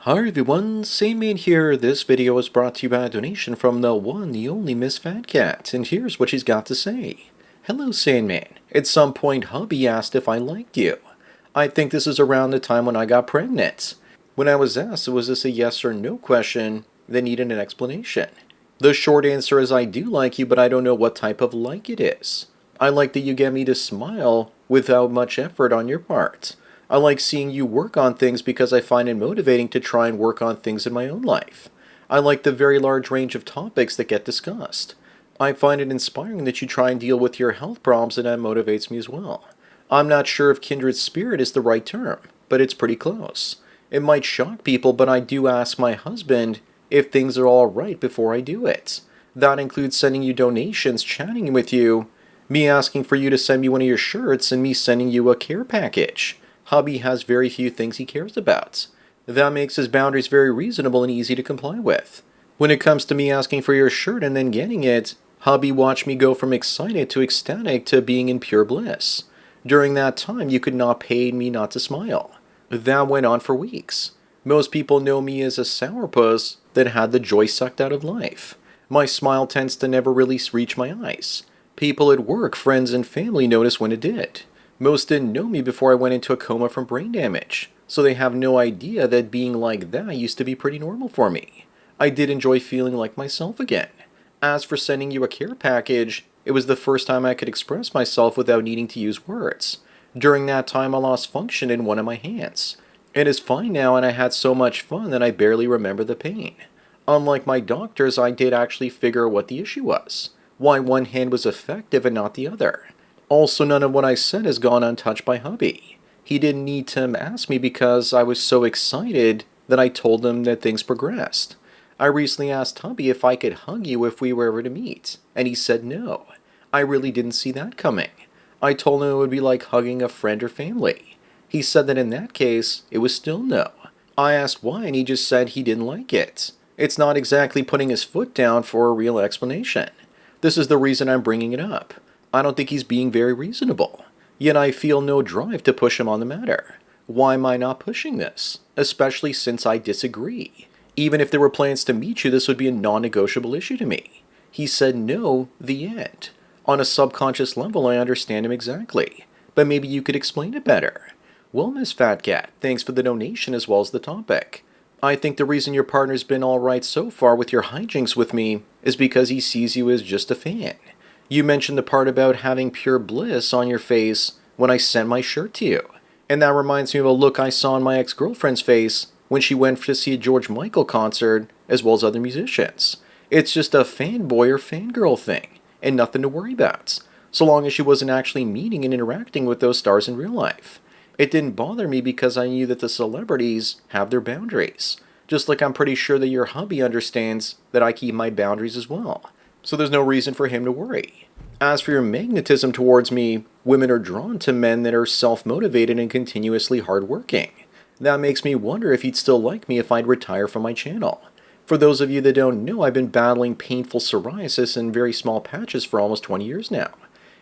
Hi everyone, Sandman here. This video was brought to you by a donation from the one, the only Miss Fat Cat, and here's what she's got to say. Hello Sandman. At some point hubby asked if I liked you. I think this is around the time when I got pregnant. When I was asked was this a yes or no question that needed an explanation. The short answer is I do like you, but I don't know what type of like it is. I like that you get me to smile without much effort on your part. I like seeing you work on things because I find it motivating to try and work on things in my own life. I like the very large range of topics that get discussed. I find it inspiring that you try and deal with your health problems, and that motivates me as well. I'm not sure if kindred spirit is the right term, but it's pretty close. It might shock people, but I do ask my husband if things are all right before I do it. That includes sending you donations, chatting with you, me asking for you to send me one of your shirts, and me sending you a care package. Hubby has very few things he cares about. That makes his boundaries very reasonable and easy to comply with. When it comes to me asking for your shirt and then getting it, hubby watched me go from excited to ecstatic to being in pure bliss. During that time, you could not pay me not to smile. That went on for weeks. Most people know me as a sourpuss that had the joy sucked out of life. My smile tends to never really reach my eyes. People at work, friends, and family notice when it did. Most didn't know me before I went into a coma from brain damage, so they have no idea that being like that used to be pretty normal for me. I did enjoy feeling like myself again. As for sending you a care package, it was the first time I could express myself without needing to use words. During that time I lost function in one of my hands. It is fine now, and I had so much fun that I barely remember the pain. Unlike my doctors, I did actually figure what the issue was, why one hand was effective and not the other. Also, none of what I said has gone untouched by hubby. He didn't need to ask me because I was so excited that I told him that things progressed. I recently asked hubby if I could hug you if we were ever to meet, and he said no. I really didn't see that coming. I told him it would be like hugging a friend or family. He said that in that case, it was still no. I asked why, and he just said he didn't like it. It's not exactly putting his foot down for a real explanation. This is the reason I'm bringing it up. I don't think he's being very reasonable. Yet I feel no drive to push him on the matter. Why am I not pushing this? Especially since I disagree. Even if there were plans to meet you, this would be a non-negotiable issue to me. He said no, the end. On a subconscious level, I understand him exactly. But maybe you could explain it better. Well, Miss Fat Cat, thanks for the donation as well as the topic. I think the reason your partner's been alright so far with your hijinks with me is because he sees you as just a fan. You mentioned the part about having pure bliss on your face when I sent my shirt to you. And that reminds me of a look I saw on my ex-girlfriend's face when she went to see a George Michael concert as well as other musicians. It's just a fanboy or fangirl thing, and nothing to worry about, so long as she wasn't actually meeting and interacting with those stars in real life. It didn't bother me because I knew that the celebrities have their boundaries, just like I'm pretty sure that your hubby understands that I keep my boundaries as well. So there's no reason for him to worry. As for your magnetism towards me, women are drawn to men that are self-motivated and continuously hardworking. That makes me wonder if you'd still like me if I'd retire from my channel. For those of you that don't know, I've been battling painful psoriasis in very small patches for almost 20 years now.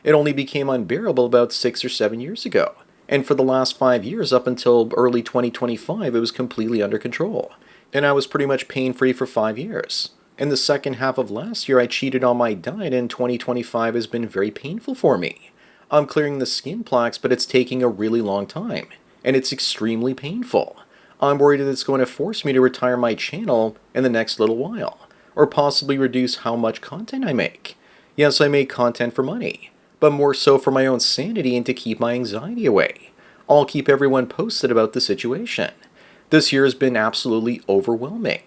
It only became unbearable about 6 or 7 years ago, and for the last 5 years up until early 2025 it was completely under control, and I was pretty much pain-free for 5 years. In the second half of last year, I cheated on my diet, and 2025 has been very painful for me. I'm clearing the skin plaques, but it's taking a really long time, and it's extremely painful. I'm worried that it's going to force me to retire my channel in the next little while, or possibly reduce how much content I make. Yes, I make content for money, but more so for my own sanity and to keep my anxiety away. I'll keep everyone posted about the situation. This year has been absolutely overwhelming.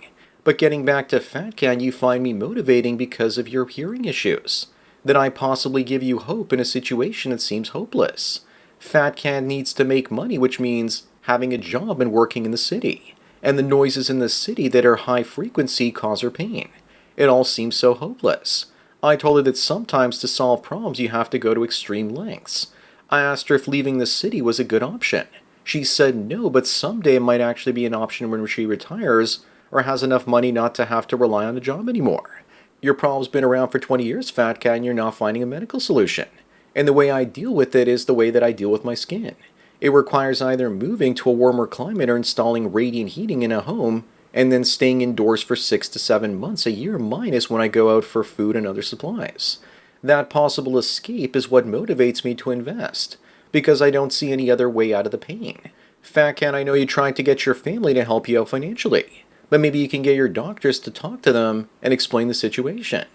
But getting back to Fat Cat, you find me motivating because of your hearing issues. That I possibly give you hope in a situation that seems hopeless. Fat Cat needs to make money, which means having a job and working in the city. And the noises in the city that are high frequency cause her pain. It all seems so hopeless. I told her that sometimes to solve problems you have to go to extreme lengths. I asked her if leaving the city was a good option. She said no, but someday it might actually be an option when she retires, or has enough money not to have to rely on a job anymore. Your problem's been around for 20 years, Fat Cat, and you're not finding a medical solution. And the way I deal with it is the way that I deal with my skin. It requires either moving to a warmer climate or installing radiant heating in a home, and then staying indoors for 6 to 7 months a year minus when I go out for food and other supplies. That possible escape is what motivates me to invest, because I don't see any other way out of the pain. Fat Cat, I know you tried to get your family to help you out financially, but maybe you can get your doctors to talk to them and explain the situation.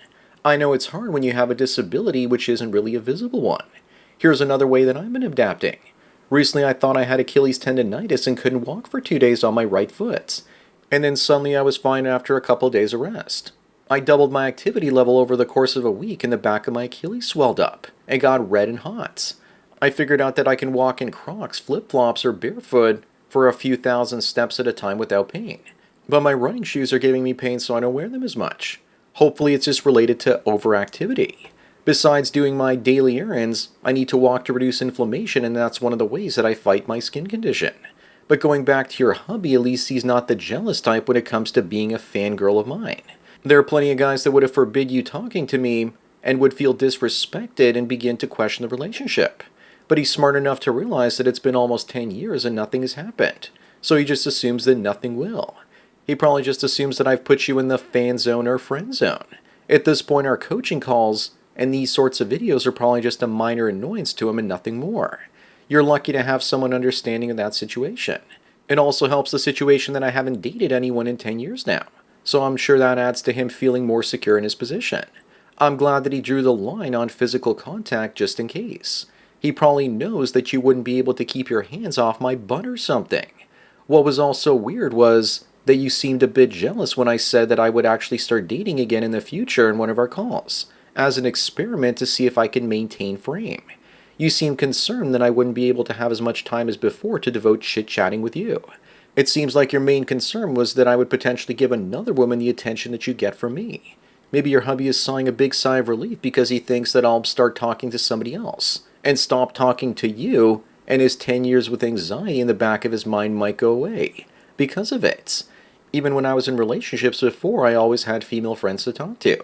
I know it's hard when you have a disability which isn't really a visible one. Here's another way that I've been adapting. Recently I thought I had Achilles tendonitis and couldn't walk for 2 days on my right foot. And then suddenly I was fine after a couple days of rest. I doubled my activity level over the course of a week and the back of my Achilles swelled up and got red and hot. I figured out that I can walk in Crocs, flip-flops, or barefoot for a few thousand steps at a time without pain. But my running shoes are giving me pain, so I don't wear them as much. Hopefully it's just related to overactivity. Besides doing my daily errands, I need to walk to reduce inflammation, and that's one of the ways that I fight my skin condition. But going back to your hubby, at least he's not the jealous type when it comes to being a fangirl of mine. There are plenty of guys that would have forbid you talking to me and would feel disrespected and begin to question the relationship. But he's smart enough to realize that it's been almost 10 years and nothing has happened. So he just assumes that nothing will. He probably just assumes that I've put you in the fan zone or friend zone. At this point, our coaching calls and these sorts of videos are probably just a minor annoyance to him and nothing more. You're lucky to have someone understanding of that situation. It also helps the situation that I haven't dated anyone in 10 years now. So I'm sure that adds to him feeling more secure in his position. I'm glad that he drew the line on physical contact just in case. He probably knows that you wouldn't be able to keep your hands off my butt or something. What was also weird was that you seemed a bit jealous when I said that I would actually start dating again in the future in one of our calls, as an experiment to see if I can maintain frame. You seemed concerned that I wouldn't be able to have as much time as before to devote chit-chatting with you. It seems like your main concern was that I would potentially give another woman the attention that you get from me. Maybe your hubby is sighing a big sigh of relief because he thinks that I'll start talking to somebody else and stop talking to you, and his 10 years with anxiety in the back of his mind might go away because of it. Even when I was in relationships before, I always had female friends to talk to.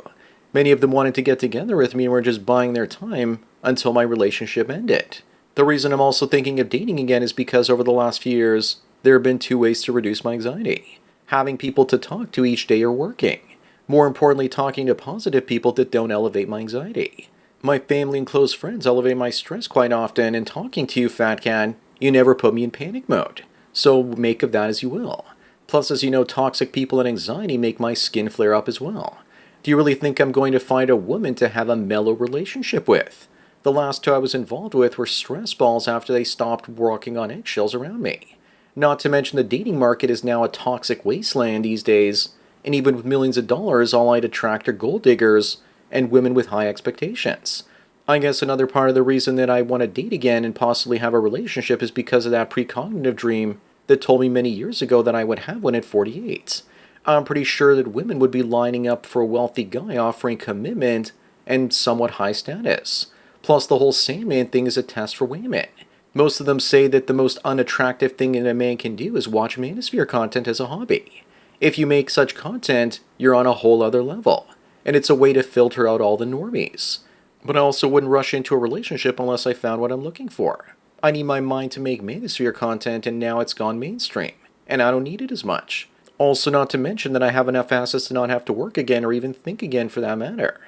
Many of them wanted to get together with me and were just buying their time until my relationship ended. The reason I'm also thinking of dating again is because over the last few years, there have been 2 ways to reduce my anxiety. Having people to talk to each day or working. More importantly, talking to positive people that don't elevate my anxiety. My family and close friends elevate my stress quite often, and talking to you, Fat Cat, you never put me in panic mode. So make of that as you will. Plus, as you know, toxic people and anxiety make my skin flare up as well. Do you really think I'm going to find a woman to have a mellow relationship with? The last 2 I was involved with were stress balls after they stopped walking on eggshells around me. Not to mention the dating market is now a toxic wasteland these days, and even with millions of dollars, all I'd attract are gold diggers and women with high expectations. I guess another part of the reason that I want to date again and possibly have a relationship is because of that precognitive dream that told me many years ago that I would have one at 48. I'm pretty sure that women would be lining up for a wealthy guy offering commitment and somewhat high status. Plus, the whole Sandman thing is a test for women. Most of them say that the most unattractive thing that a man can do is watch Manosphere content as a hobby. If you make such content, you're on a whole other level, and it's a way to filter out all the normies. But I also wouldn't rush into a relationship unless I found what I'm looking for. I need my mind to make Manosphere content, and now it's gone mainstream, and I don't need it as much. Also, not to mention that I have enough assets to not have to work again or even think again for that matter.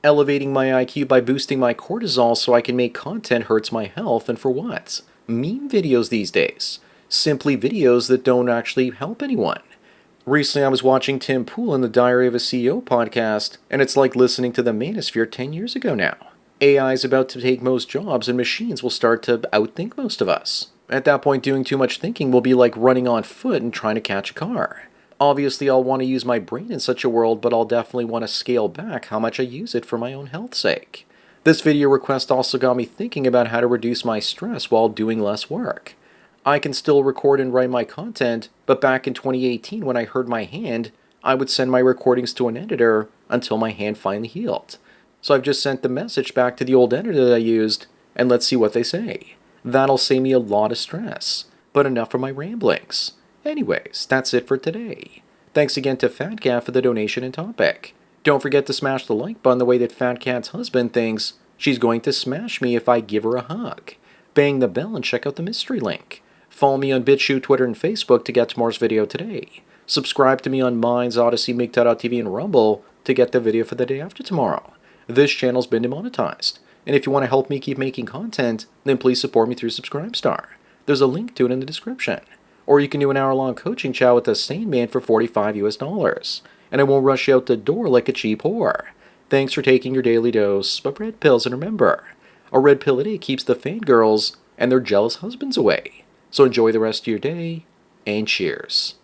Elevating my IQ by boosting my cortisol so I can make content hurts my health, and for what? Meme videos these days. Simply videos that don't actually help anyone. Recently I was watching Tim Pool in the Diary of a CEO podcast, and it's like listening to the Manosphere 10 years ago now. AI is about to take most jobs and machines will start to outthink most of us. At that point, doing too much thinking will be like running on foot and trying to catch a car. Obviously, I'll want to use my brain in such a world, but I'll definitely want to scale back how much I use it for my own health's sake. This video request also got me thinking about how to reduce my stress while doing less work. I can still record and write my content, but back in 2018 when I hurt my hand, I would send my recordings to an editor until my hand finally healed. So I've just sent the message back to the old editor that I used, and let's see what they say. That'll save me a lot of stress. But enough for my ramblings. Anyways, that's it for today. Thanks again to Fat Cat for the donation and topic. Don't forget to smash the like button the way that Fat Cat's husband thinks she's going to smash me if I give her a hug. bang the bell and check out the mystery link. Follow me on BitChute, Twitter, and Facebook to get tomorrow's video today. Subscribe to me on Minds, Odyssey, MGTOW, and Rumble to get the video for the day after tomorrow. This channel's been demonetized, and if you want to help me keep making content, then please support me through Subscribestar. There's a link to it in the description. Or you can do an hour-long coaching chat with the Sandman for $45 and I won't rush you out the door like a cheap whore. Thanks for taking your daily dose of red pills, and remember, a red pill a day keeps the fangirls and their jealous husbands away. So enjoy the rest of your day, and cheers.